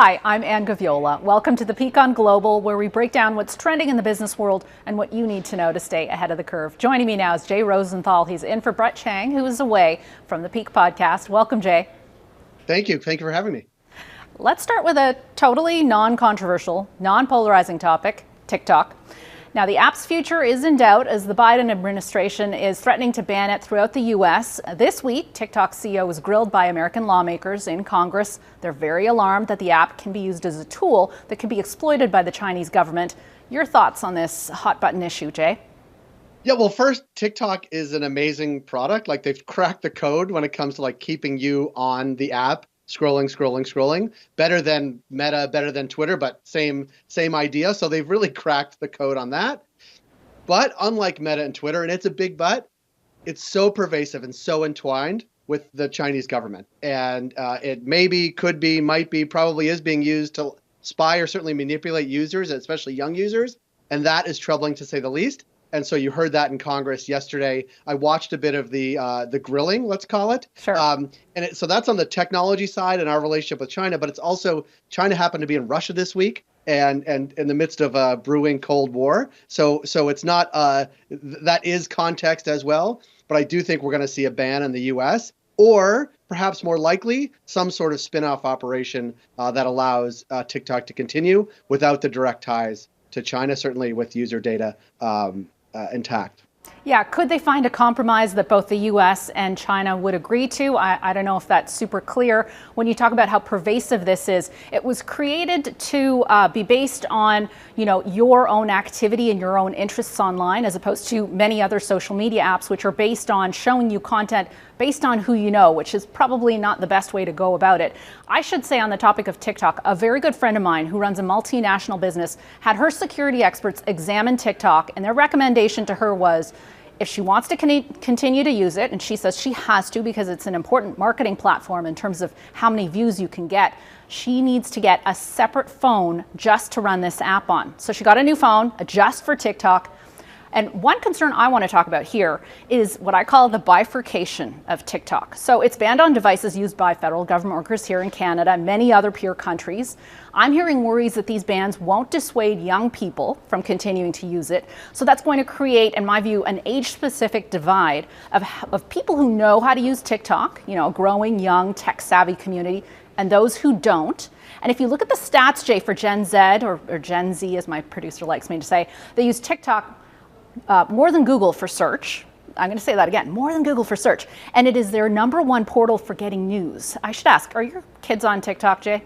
Hi, I'm Ann Gaviola. Welcome to the Peak on Global, where we break down what's trending in the business world and what you need to know to stay ahead of the curve. Joining me now is Jay Rosenthal. He's in for Brett Chang, who is away from the Peak podcast. Welcome, Jay. Thank you. Thank you for having me. Let's start with a totally non-controversial, non-polarizing topic, TikTok. Now, the app's future is in doubt as the Biden administration is threatening to ban it throughout the U.S. This week, TikTok's CEO was grilled by American lawmakers in Congress. They're very alarmed that the app can be used as a tool that can be exploited by the Chinese government. Your thoughts on this hot button issue, Jay? Yeah, well, first, TikTok is an amazing product. Like, they've cracked the code when it comes to keeping you on the app, scrolling. Better than Meta, better than Twitter, but same idea. So they've really cracked the code on that. But unlike Meta and Twitter, and it's a big but, it's so pervasive and so entwined with the Chinese government. And it maybe, could be, might be, probably is being used to spy or certainly manipulate users, especially young users. And that is troubling to say the least. And so you heard that in Congress yesterday. I watched a bit of the grilling, let's call it. Sure. So that's on the technology side and our relationship with China. But it's also China happened to be in Russia this week and in the midst of a brewing Cold War. So it's not that is context as well. But I do think we're going to see a ban in the U.S. or perhaps more likely some sort of spin-off operation that allows TikTok to continue without the direct ties to China, certainly with user data intact. Yeah, could they find a compromise that both the U.S. and China would agree to? I don't know if that's super clear. When you talk about how pervasive this is, it was created to be based on, your own activity and your own interests online, as opposed to many other social media apps, which are based on showing you content based on who you know, which is probably not the best way to go about it. I should say, on the topic of TikTok, a very good friend of mine who runs a multinational business had her security experts examine TikTok, and their recommendation to her was, if she wants to continue to use it, and she says she has to because it's an important marketing platform in terms of how many views you can get, she needs to get a separate phone just to run this app on. So she got a new phone just for TikTok. And one concern I want to talk about here is what I call the bifurcation of TikTok. So it's banned on devices used by federal government workers here in Canada and many other peer countries. I'm hearing worries that these bans won't dissuade young people from continuing to use it. So that's going to create, in my view, an age-specific divide of people who know how to use TikTok, a growing young tech-savvy community, and those who don't. And if you look at the stats, Jay, for Gen Z or Gen Z, as my producer likes me to say, they use TikTok more than Google for search. I'm going to say that again, more than Google for search. And it is their number one portal for getting news. I should ask, are your kids on TikTok, Jay?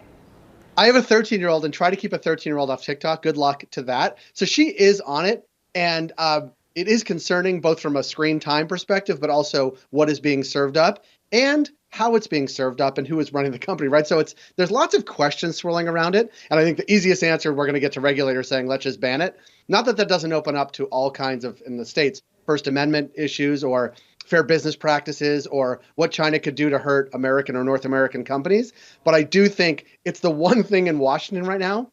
I have a 13-year-old and try to keep a 13-year-old off TikTok. Good luck to that. So she is on it. And it is concerning both from a screen time perspective, but also what is being served up and how it's being served up and who is running the company, right? So there's lots of questions swirling around it. And I think the easiest answer, we're going to get to regulators saying, let's just ban it. Not that doesn't open up to all kinds of, in the States, First Amendment issues or fair business practices or what China could do to hurt American or North American companies. But I do think it's the one thing in Washington right now,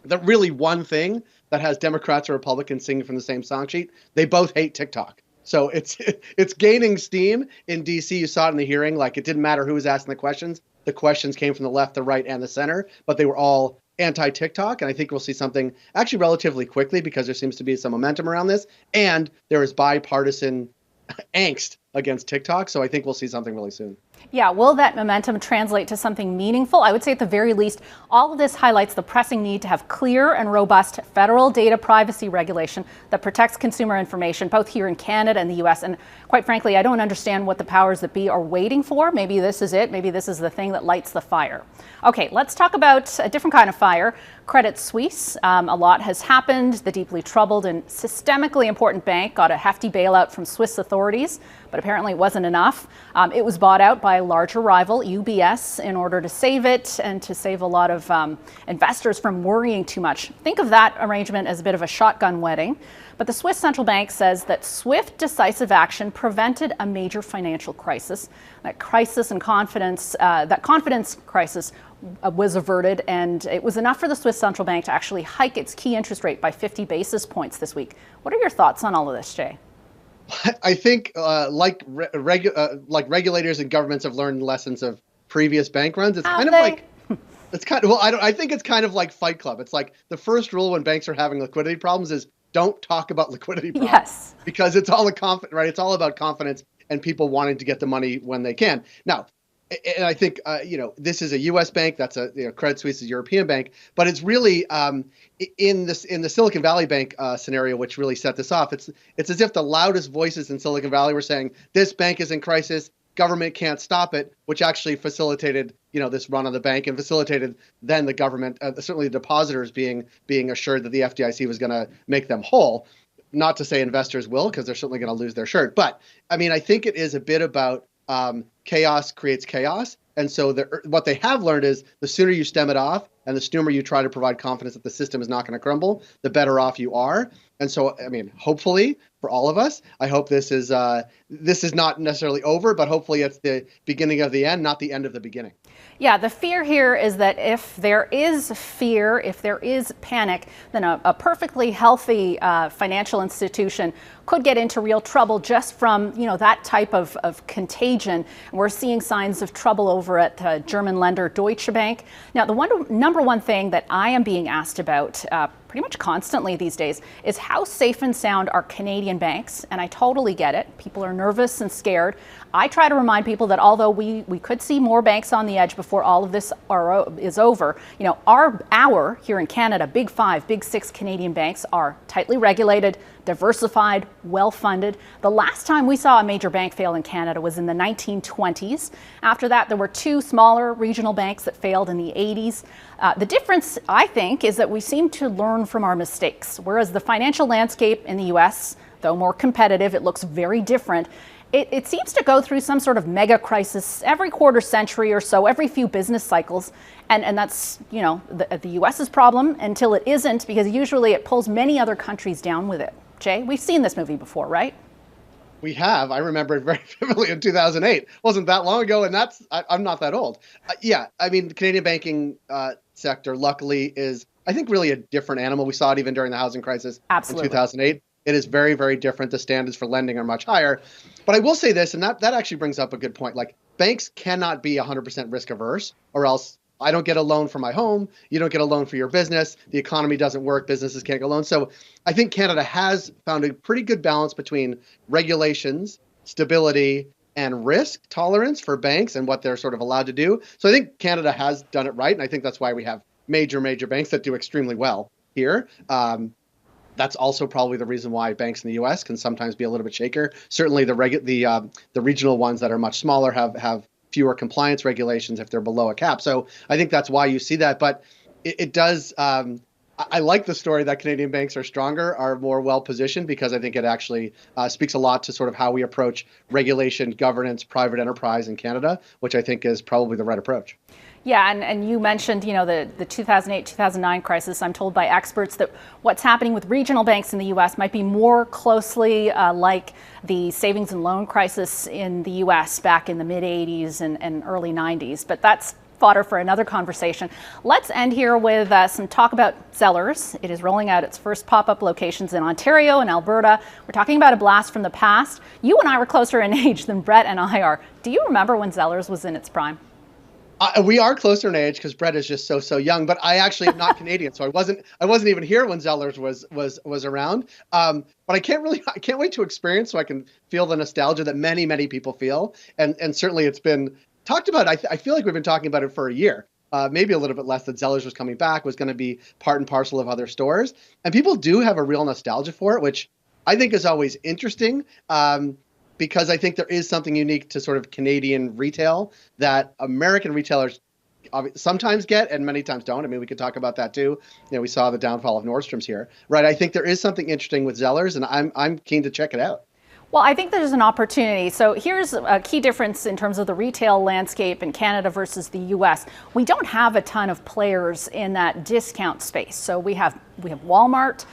the really one thing that has Democrats or Republicans singing from the same song sheet. They both hate TikTok. So it's gaining steam in D.C. You saw it in the hearing. It didn't matter who was asking the questions. The questions came from the left, the right, and the center, but they were all anti-TikTok. And I think we'll see something actually relatively quickly because there seems to be some momentum around this. And there is bipartisan angst against TikTok. So I think we'll see something really soon. Yeah, will that momentum translate to something meaningful? I would say at the very least, all of this highlights the pressing need to have clear and robust federal data privacy regulation that protects consumer information, both here in Canada and the US. And quite frankly, I don't understand what the powers that be are waiting for. Maybe this is it. Maybe this is the thing that lights the fire. Okay, let's talk about a different kind of fire. Credit Suisse. A lot has happened. The deeply troubled and systemically important bank got a hefty bailout from Swiss authorities, but apparently it wasn't enough. It was bought out by a larger rival, UBS, in order to save it and to save a lot of investors from worrying too much. Think of that arrangement as a bit of a shotgun wedding. But the Swiss central bank says that swift, decisive action prevented a major financial crisis. That confidence crisis was averted, and it was enough for the Swiss central bank to actually hike its key interest rate by 50 basis points this week. What are your thoughts on all of this, Jay? I think like regulators and governments have learned lessons of previous bank runs. It's kind of like It's kind of, well, I think it's kind of like Fight Club. It's like the first rule when banks are having liquidity problems is don't talk about liquidity problems. Yes. Because it's all right? It's all about confidence and people wanting to get the money when they can. Now, and I think this is a U.S. bank. That's Credit Suisse is a European bank, but it's really in the Silicon Valley Bank scenario, which really set this off. It's as if the loudest voices in Silicon Valley were saying this bank is in crisis. Government can't stop it, which actually facilitated this run on the bank and facilitated then the government, certainly the depositors being assured that the FDIC was going to make them whole. Not to say investors will, because they're certainly going to lose their shirt. But I mean, I think it is a bit about chaos creates chaos. And so what they have learned is the sooner you stem it off and the sooner you try to provide confidence that the system is not going to crumble, the better off you are. And so, I mean, hopefully for all of us, I hope this is not necessarily over, but hopefully it's the beginning of the end, not the end of the beginning. Yeah, the fear here is that if there is fear, if there is panic, then a perfectly healthy financial institution could get into real trouble just from that type of contagion. And we're seeing signs of trouble over at German lender Deutsche Bank. Now, the number one thing that I am being asked about pretty much constantly these days is how safe and sound are Canadian banks, and I totally get it. People are nervous and scared. I try to remind people that although we could see more banks on the edge before all of this is over, our here in Canada, Big Five, Big Six Canadian banks are tightly regulated, diversified, well-funded. The last time we saw a major bank fail in Canada was in the 1920s. After that, there were two smaller regional banks that failed in the 80s. The difference, I think, is that we seem to learn from our mistakes, whereas the financial landscape in the U.S., though more competitive, it looks very different. It seems to go through some sort of mega crisis every quarter century or so, every few business cycles. And that's, the U.S.'s problem until it isn't, because usually it pulls many other countries down with it. Jay, we've seen this movie before, right? We have. I remember it very vividly in 2008. Wasn't that long ago, and I'm not that old. Yeah, I mean, the Canadian banking sector, luckily, is, I think, really a different animal. We saw it even during the housing crisis in 2008. It is very, very different. The standards for lending are much higher. But I will say this, and that actually brings up a good point. Like, banks cannot be 100% risk averse, or else I don't get a loan for my home. You don't get a loan for your business. The economy doesn't work. Businesses can't get loans. So I think Canada has found a pretty good balance between regulations, stability, and risk tolerance for banks and what they're sort of allowed to do. So I think Canada has done it right. And I think that's why we have major banks that do extremely well here. That's also probably the reason why banks in the U.S. can sometimes be a little bit shakier. Certainly the regional ones that are much smaller have fewer compliance regulations if they're below a cap. So I think that's why you see that. But it does. I like the story that Canadian banks are stronger, are more well positioned, because I think it actually speaks a lot to sort of how we approach regulation, governance, private enterprise in Canada, which I think is probably the right approach. Yeah, and you mentioned, the 2008-2009 crisis. I'm told by experts that what's happening with regional banks in the U.S. might be more closely like the savings and loan crisis in the U.S. back in the mid-'80s and early '90s. But that's fodder for another conversation. Let's end here with some talk about Zellers. It is rolling out its first pop-up locations in Ontario and Alberta. We're talking about a blast from the past. You and I were closer in age than Brett and I are. Do you remember when Zellers was in its prime? We are closer in age because Brett is just so young. But I actually am not Canadian, so I wasn't even here when Zellers was around. But I can't wait to experience, so I can feel the nostalgia that many people feel. And certainly it's been talked about. I feel like we've been talking about it for a year, maybe a little bit less. That Zellers was coming back, was going to be part and parcel of other stores, and people do have a real nostalgia for it, which I think is always interesting. Because I think there is something unique to sort of Canadian retail that American retailers sometimes get and many times don't. I mean, we could talk about that too. We saw the downfall of Nordstrom's here, right? I think there is something interesting with Zellers, and I'm keen to check it out. Well, I think there's an opportunity. So here's a key difference in terms of the retail landscape in Canada versus the U.S. We don't have a ton of players in that discount space. So we have Walmart.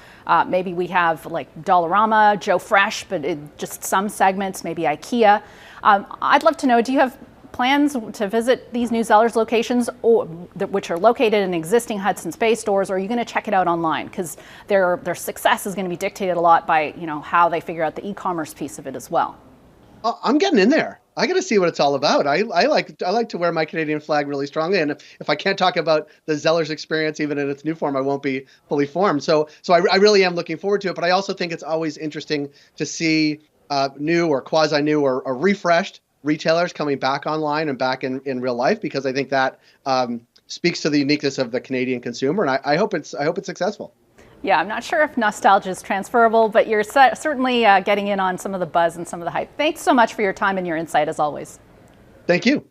Maybe we have like Dollarama, Joe Fresh, but just some segments, maybe IKEA. I'd love to know, do you have plans to visit these new Zellers locations, which are located in existing Hudson's Bay stores, or are you going to check it out online? Because their success is going to be dictated a lot by how they figure out the e-commerce piece of it as well. I'm getting in there. I got to see what it's all about. I like to wear my Canadian flag really strongly, and if I can't talk about the Zellers experience even in its new form, I won't be fully formed. So I really am looking forward to it. But I also think it's always interesting to see new or quasi new or refreshed retailers coming back online and back in real life, because I think that speaks to the uniqueness of the Canadian consumer, and I hope it's successful. Yeah, I'm not sure if nostalgia is transferable, but you're certainly getting in on some of the buzz and some of the hype. Thanks so much for your time and your insight, as always. Thank you.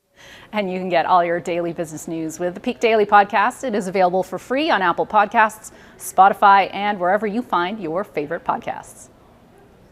And you can get all your daily business news with the Peak Daily Podcast. It is available for free on Apple Podcasts, Spotify, and wherever you find your favorite podcasts.